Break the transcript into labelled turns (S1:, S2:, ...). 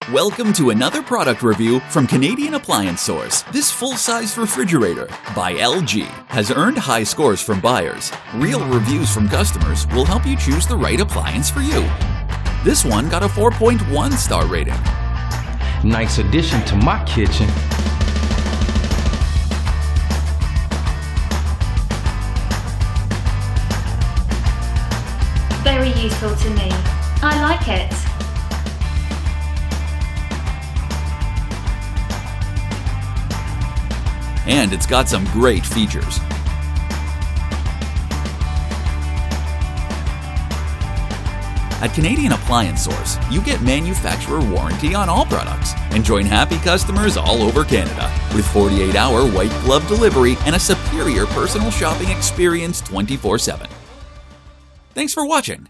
S1: Welcome to another product review from Canadian Appliance Source. This full-size refrigerator by LG has earned high scores from buyers. Real reviews from customers will help you choose the right appliance for you. This one got a 4.1 star rating.
S2: Nice addition to my kitchen.
S3: Very useful to me. I like it.
S1: And it's got some great features. At Canadian Appliance Source, you get manufacturer warranty on all products and join happy customers all over Canada with 48-hour white glove delivery and a superior personal shopping experience 24/7. Thanks for watching.